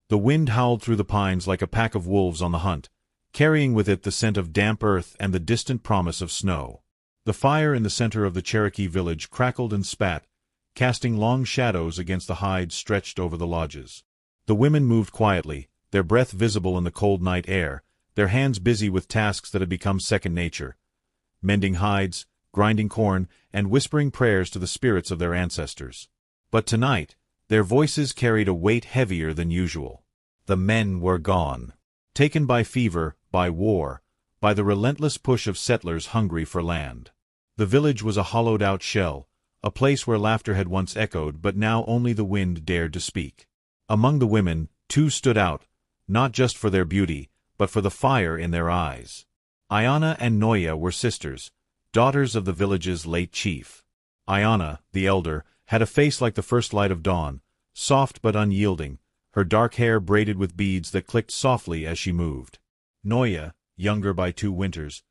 The wind howled through the pines like a pack of wolves on the hunt, carrying with it the scent of damp earth and the distant promise of snow. The fire in the center of the Cherokee village crackled and spat, casting long shadows against the hides stretched over the lodges. The women moved quietly, their breath visible in the cold night air, their hands busy with tasks that had become second nature, mending hides, grinding corn, and whispering prayers to the spirits of their ancestors. But tonight, their voices carried a weight heavier than usual. The men were gone. Taken by fever, by war, by the relentless push of settlers hungry for land. The village was a hollowed-out shell, a place where laughter had once echoed but now only the wind dared to speak. Among the women, two stood out, not just for their beauty, but for the fire in their eyes. Ayanna and Noya were sisters, daughters of the village's late chief. Ayanna, the elder, had a face like the first light of dawn, soft but unyielding, her dark hair braided with beads that clicked softly as she moved. Noya, younger by 2 winters,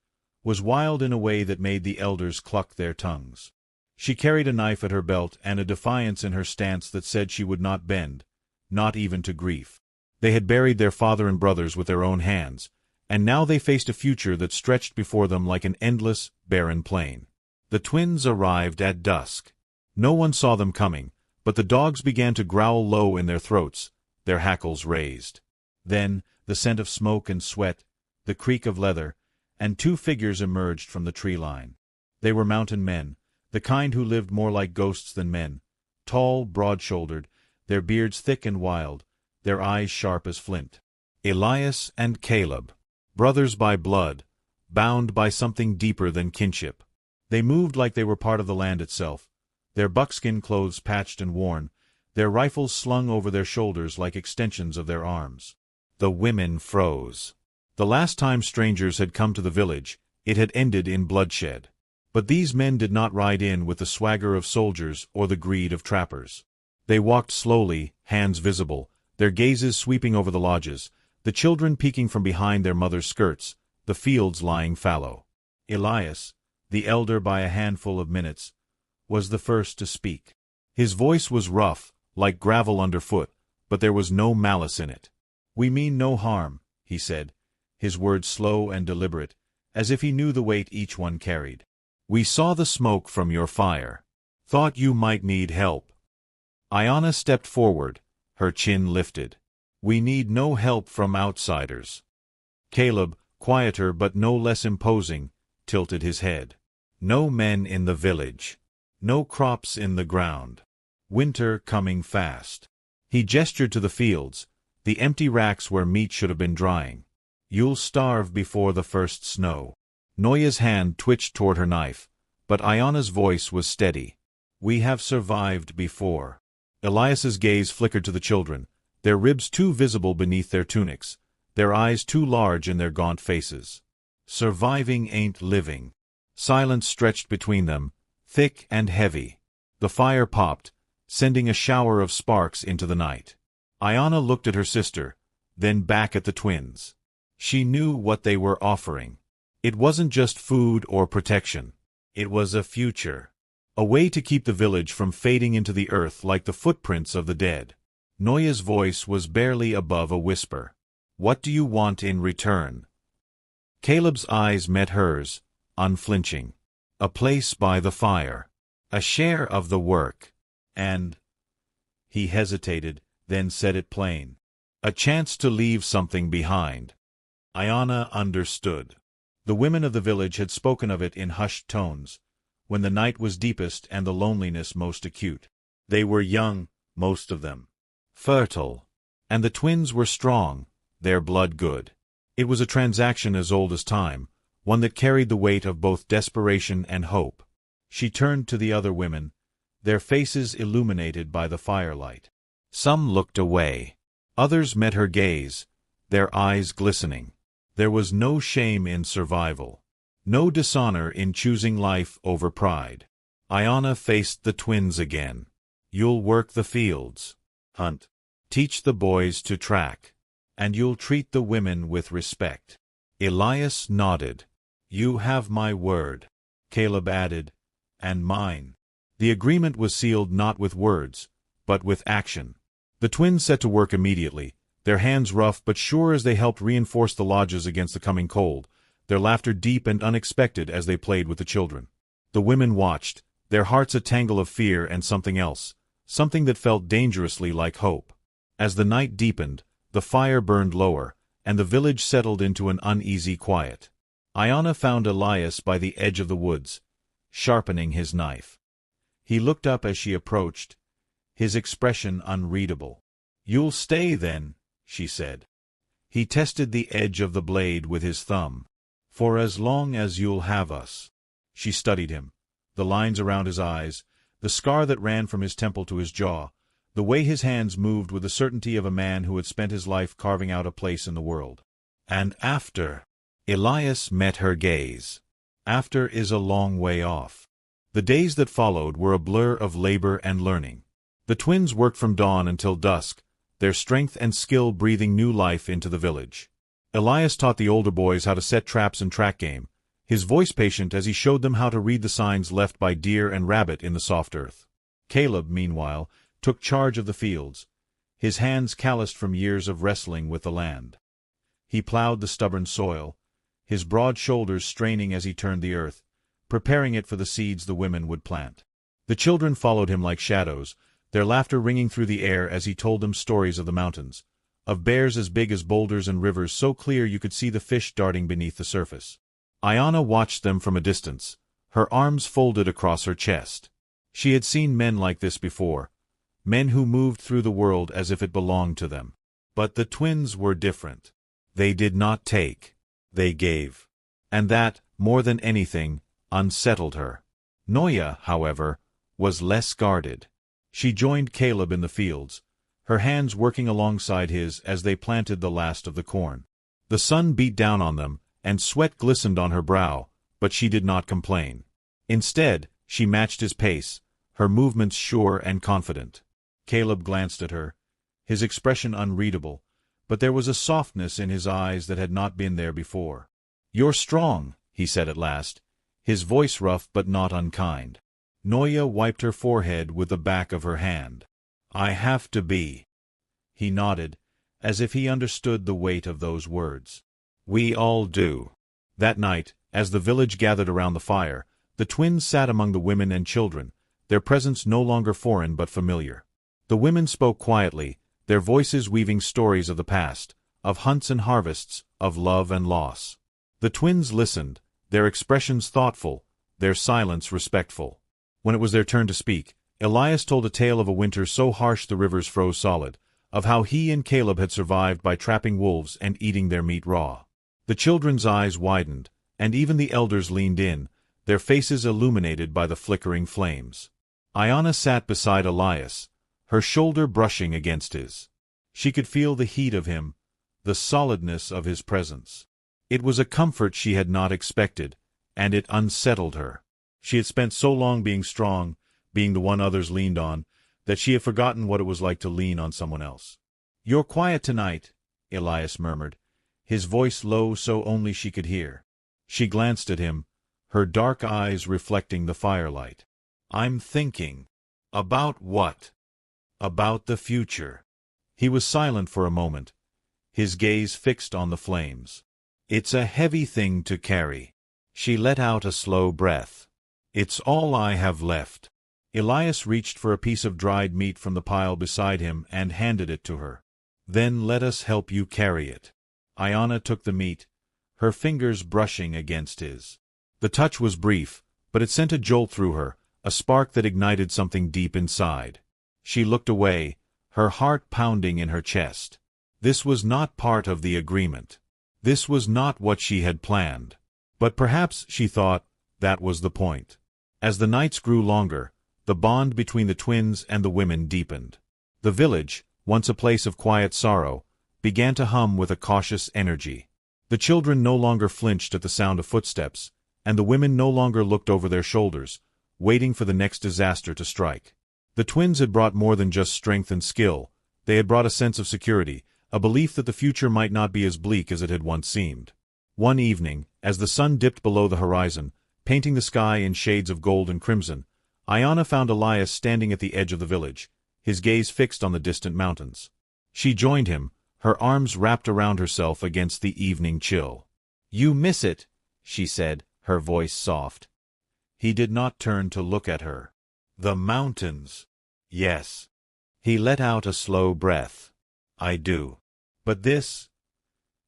was wild in a way that made the elders cluck their tongues. She carried a knife at her belt and a defiance in her stance that said she would not bend, not even to grief. They had buried their father and brothers with their own hands, and now they faced a future that stretched before them like an endless, barren plain. The twins arrived at dusk. No one saw them coming, but the dogs began to growl low in their throats, their hackles raised. Then, the scent of smoke and sweat, the creak of leather, and 2 figures emerged from the tree line. They were mountain men, the kind who lived more like ghosts than men, tall, broad-shouldered, their beards thick and wild, their eyes sharp as flint. Elias and Caleb, brothers by blood, bound by something deeper than kinship. They moved like they were part of the land itself, their buckskin clothes patched and worn, their rifles slung over their shoulders like extensions of their arms. The women froze. The last time strangers had come to the village, it had ended in bloodshed. But these men did not ride in with the swagger of soldiers or the greed of trappers. They walked slowly, hands visible, their gazes sweeping over the lodges, the children peeking from behind their mothers' skirts, the fields lying fallow. Elias, the elder by a handful of minutes, was the first to speak. His voice was rough, like gravel underfoot, but there was no malice in it. "We mean no harm," he said, his words slow and deliberate, as if he knew the weight each one carried. "We saw the smoke from your fire. Thought you might need help." Ayanna stepped forward, her chin lifted. "We need no help from outsiders." Caleb, quieter but no less imposing, tilted his head. "No men in the village. No crops in the ground. Winter coming fast." He gestured to the fields, the empty racks where meat should have been drying. "You'll starve before the first snow." Noya's hand twitched toward her knife, but Ayanna's voice was steady. "We have survived before." Elias's gaze flickered to the children, their ribs too visible beneath their tunics, their eyes too large in their gaunt faces. "Surviving ain't living." Silence stretched between them, thick and heavy. The fire popped, sending a shower of sparks into the night. Ayanna looked at her sister, then back at the twins. She knew what they were offering. It wasn't just food or protection. It was a future. A way to keep the village from fading into the earth like the footprints of the dead. Noya's voice was barely above a whisper. "What do you want in return?" Caleb's eyes met hers, unflinching. "A place by the fire. A share of the work. And—" he hesitated, then said it plain. "A chance to leave something behind." Ayanna understood. The women of the village had spoken of it in hushed tones, when the night was deepest and the loneliness most acute. They were young, most of them. Fertile. And the twins were strong, their blood good. It was a transaction as old as time, one that carried the weight of both desperation and hope. She turned to the other women, their faces illuminated by the firelight. Some looked away. Others met her gaze, their eyes glistening. There was no shame in survival. No dishonor in choosing life over pride. Ayanna faced the twins again. "You'll work the fields. Hunt. Teach the boys to track. And you'll treat the women with respect." Elias nodded. "You have my word." Caleb added, "And mine." The agreement was sealed not with words, but with action. The twins set to work immediately, their hands rough but sure as they helped reinforce the lodges against the coming cold, their laughter deep and unexpected as they played with the children. The women watched, their hearts a tangle of fear and something else, something that felt dangerously like hope. As the night deepened, the fire burned lower, and the village settled into an uneasy quiet. Iona found Elias by the edge of the woods, sharpening his knife. He looked up as she approached, his expression unreadable. "You'll stay, then," she said. He tested the edge of the blade with his thumb. "For as long as you'll have us." She studied him, the lines around his eyes, the scar that ran from his temple to his jaw, the way his hands moved with the certainty of a man who had spent his life carving out a place in the world. "And after?" Elias met her gaze. "After is a long way off." The days that followed were a blur of labor and learning. The twins worked from dawn until dusk, their strength and skill breathing new life into the village. Elias taught the older boys how to set traps and track game, his voice patient as he showed them how to read the signs left by deer and rabbit in the soft earth. Caleb, meanwhile, took charge of the fields, his hands calloused from years of wrestling with the land. He plowed the stubborn soil, his broad shoulders straining as he turned the earth, preparing it for the seeds the women would plant. The children followed him like shadows, their laughter ringing through the air as he told them stories of the mountains, of bears as big as boulders and rivers so clear you could see the fish darting beneath the surface. Iona watched them from a distance, her arms folded across her chest. She had seen men like this before, men who moved through the world as if it belonged to them. But the twins were different. They did not take, they gave. And that, more than anything, unsettled her. Noya, however, was less guarded. She joined Caleb in the fields, her hands working alongside his as they planted the last of the corn. The sun beat down on them, and sweat glistened on her brow, but she did not complain. Instead, she matched his pace, her movements sure and confident. Caleb glanced at her, his expression unreadable, but there was a softness in his eyes that had not been there before. "You're strong," he said at last, his voice rough but not unkind. Noya wiped her forehead with the back of her hand. "I have to be." He nodded, as if he understood the weight of those words. "We all do." That night, as the village gathered around the fire, the twins sat among the women and children, their presence no longer foreign but familiar. The women spoke quietly, their voices weaving stories of the past, of hunts and harvests, of love and loss. The twins listened, their expressions thoughtful, their silence respectful. When it was their turn to speak, Elias told a tale of a winter so harsh the rivers froze solid, of how he and Caleb had survived by trapping wolves and eating their meat raw. The children's eyes widened, and even the elders leaned in, their faces illuminated by the flickering flames. Iona sat beside Elias, her shoulder brushing against his. She could feel the heat of him, the solidness of his presence. It was a comfort she had not expected, and it unsettled her. She had spent so long being strong, being the one others leaned on, that she had forgotten what it was like to lean on someone else. "You're quiet tonight," Elias murmured, his voice low so only she could hear. She glanced at him, her dark eyes reflecting the firelight. "I'm thinking." "About what?" "About the future." He was silent for a moment, his gaze fixed on the flames. "It's a heavy thing to carry." She let out a slow breath. "It's all I have left." Elias reached for a piece of dried meat from the pile beside him and handed it to her. "Then let us help you carry it." Iona took the meat, her fingers brushing against his. The touch was brief, but it sent a jolt through her, a spark that ignited something deep inside. She looked away, her heart pounding in her chest. This was not part of the agreement. This was not what she had planned. But perhaps, she thought, that was the point. As the nights grew longer, the bond between the twins and the women deepened. The village, once a place of quiet sorrow, began to hum with a cautious energy. The children no longer flinched at the sound of footsteps, and the women no longer looked over their shoulders, waiting for the next disaster to strike. The twins had brought more than just strength and skill, they had brought a sense of security, a belief that the future might not be as bleak as it had once seemed. One evening, as the sun dipped below the horizon, painting the sky in shades of gold and crimson, Iona found Elias standing at the edge of the village, his gaze fixed on the distant mountains. She joined him, her arms wrapped around herself against the evening chill. "You miss it," she said, her voice soft. He did not turn to look at her. "The mountains." "Yes." He let out a slow breath. "I do. But this—"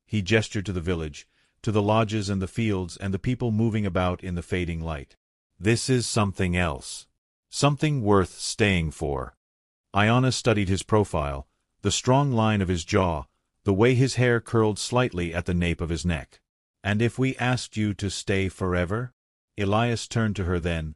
He gestured to the village, to the lodges and the fields and the people moving about in the fading light. "This is something else. Something worth staying for." Iona studied his profile, the strong line of his jaw, the way his hair curled slightly at the nape of his neck. "And if we asked you to stay forever?" Elias turned to her then,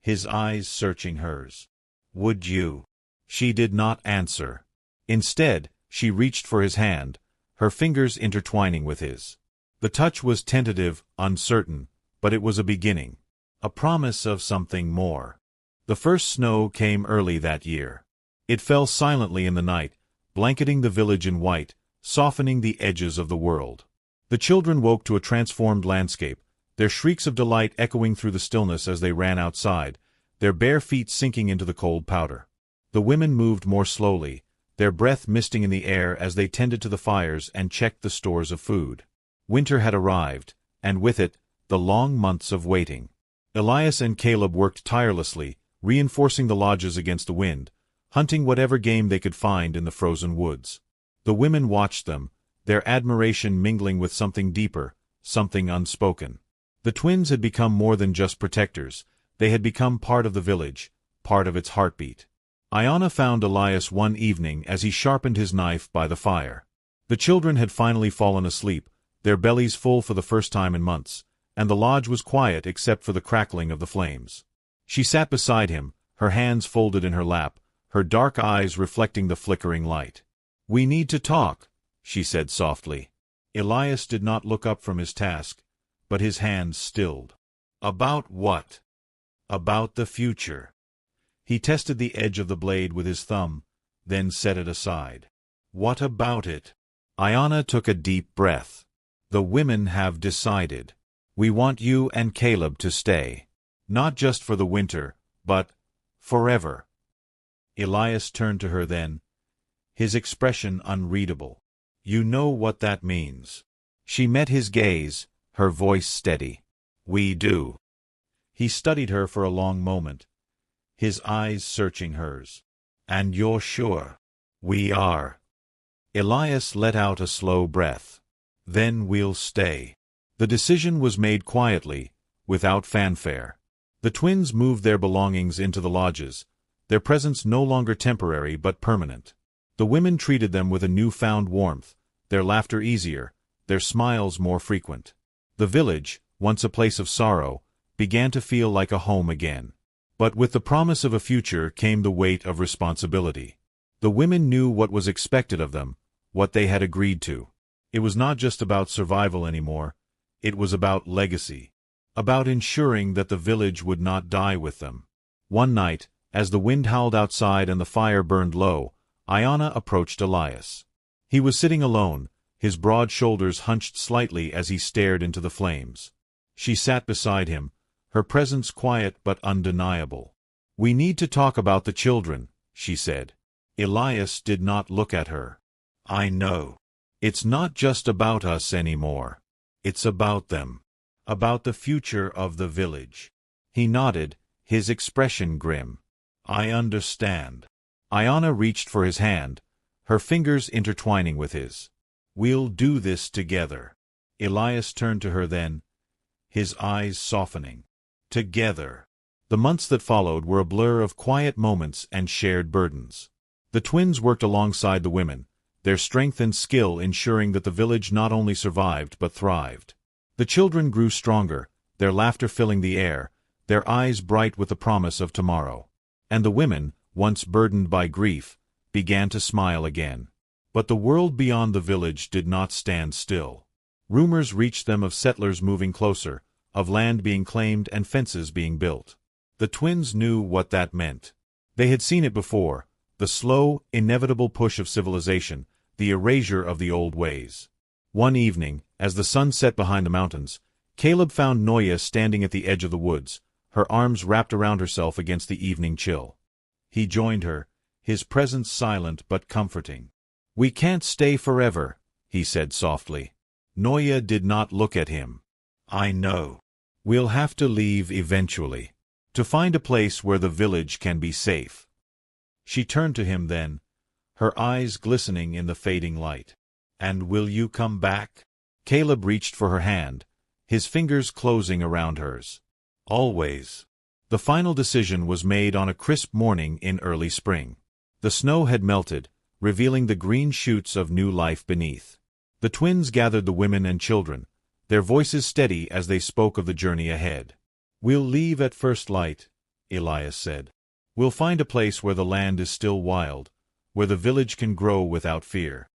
his eyes searching hers. "Would you?" She did not answer. Instead, she reached for his hand, her fingers intertwining with his. The touch was tentative, uncertain, but it was a beginning. A promise of something more. The first snow came early that year. It fell silently in the night, blanketing the village in white, softening the edges of the world. The children woke to a transformed landscape, their shrieks of delight echoing through the stillness as they ran outside, their bare feet sinking into the cold powder. The women moved more slowly, their breath misting in the air as they tended to the fires and checked the stores of food. Winter had arrived, and with it, the long months of waiting. Elias and Caleb worked tirelessly, reinforcing the lodges against the wind, hunting whatever game they could find in the frozen woods. The women watched them, their admiration mingling with something deeper, something unspoken. The twins had become more than just protectors, they had become part of the village, part of its heartbeat. Iona found Elias one evening as he sharpened his knife by the fire. The children had finally fallen asleep, their bellies full for the first time in months, and the lodge was quiet except for the crackling of the flames. She sat beside him, her hands folded in her lap, her dark eyes reflecting the flickering light. "We need to talk," she said softly. Elias did not look up from his task, but his hands stilled. "About what?" "About the future." He tested the edge of the blade with his thumb, then set it aside. "What about it?" Iona took a deep breath. "The women have decided. We want you and Caleb to stay. Not just for the winter, but forever." Elias turned to her then, his expression unreadable. "You know what that means." She met his gaze, her voice steady. "We do." He studied her for a long moment, his eyes searching hers. "And you're sure?" "We are." Elias let out a slow breath. "Then we'll stay." The decision was made quietly, without fanfare. The twins moved their belongings into the lodges, their presence no longer temporary but permanent. The women treated them with a newfound warmth, their laughter easier, their smiles more frequent. The village, once a place of sorrow, began to feel like a home again. But with the promise of a future came the weight of responsibility. The women knew what was expected of them, what they had agreed to. It was not just about survival anymore, it was about legacy. About ensuring that the village would not die with them. One night, as the wind howled outside and the fire burned low, Iona approached Elias. He was sitting alone, his broad shoulders hunched slightly as he stared into the flames. She sat beside him, her presence quiet but undeniable. "We need to talk about the children," she said. Elias did not look at her. "I know. It's not just about us anymore. It's about them. About the future of the village." He nodded, his expression grim. "I understand." Iona reached for his hand, her fingers intertwining with his. "We'll do this together." Elias turned to her then, his eyes softening. Together. The months that followed were a blur of quiet moments and shared burdens. The twins worked alongside the women, their strength and skill ensuring that the village not only survived but thrived. The children grew stronger, their laughter filling the air, their eyes bright with the promise of tomorrow. And the women, once burdened by grief, began to smile again. But the world beyond the village did not stand still. Rumors reached them of settlers moving closer, of land being claimed and fences being built. The twins knew what that meant. They had seen it before, the slow, inevitable push of civilization, the erasure of the old ways. One evening, as the sun set behind the mountains, Caleb found Noya standing at the edge of the woods, her arms wrapped around herself against the evening chill. He joined her, his presence silent but comforting. "We can't stay forever," he said softly. Noya did not look at him. "I know. We'll have to leave eventually. To find a place where the village can be safe." She turned to him then, her eyes glistening in the fading light. "And will you come back?" Caleb reached for her hand, his fingers closing around hers. "Always." The final decision was made on a crisp morning in early spring. The snow had melted, revealing the green shoots of new life beneath. The twins gathered the women and children, their voices steady as they spoke of the journey ahead. "We'll leave at first light," Elias said. "We'll find a place where the land is still wild, where the village can grow without fear."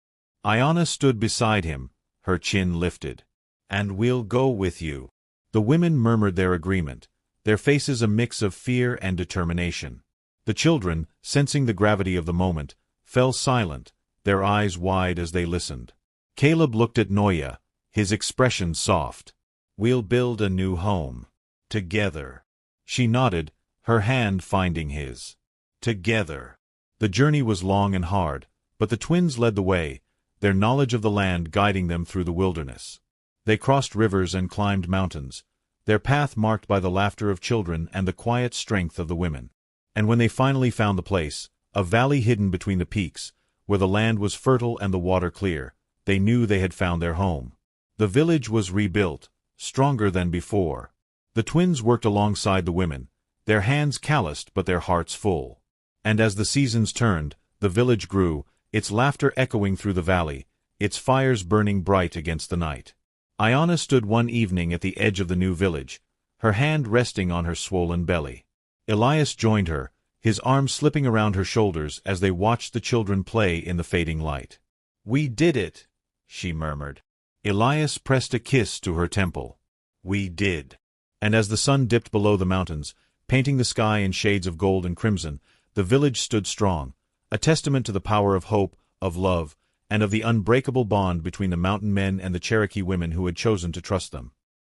Iona stood beside him, her chin lifted. "And we'll go with you." The women murmured their agreement, their faces a mix of fear and determination. The children, sensing the gravity of the moment, fell silent, their eyes wide as they listened. Caleb looked at Noya, his expression soft. "We'll build a new home. Together." She nodded, her hand finding his. "Together." The journey was long and hard, but the twins led the way, their knowledge of the land guiding them through the wilderness. They crossed rivers and climbed mountains, their path marked by the laughter of children and the quiet strength of the women. And when they finally found the place, a valley hidden between the peaks, where the land was fertile and the water clear, they knew they had found their home. The village was rebuilt, stronger than before. The twins worked alongside the women, their hands calloused but their hearts full. And as the seasons turned, the village grew, its laughter echoing through the valley, its fires burning bright against the night. Iona stood one evening at the edge of the new village, her hand resting on her swollen belly. Elias joined her, his arms slipping around her shoulders as they watched the children play in the fading light. "We did it," she murmured. Elias pressed a kiss to her temple. "We did." And as the sun dipped below the mountains, painting the sky in shades of gold and crimson, the village stood strong, a testament to the power of hope, of love, and of the unbreakable bond between the mountain men and the Cherokee women who had chosen to trust them.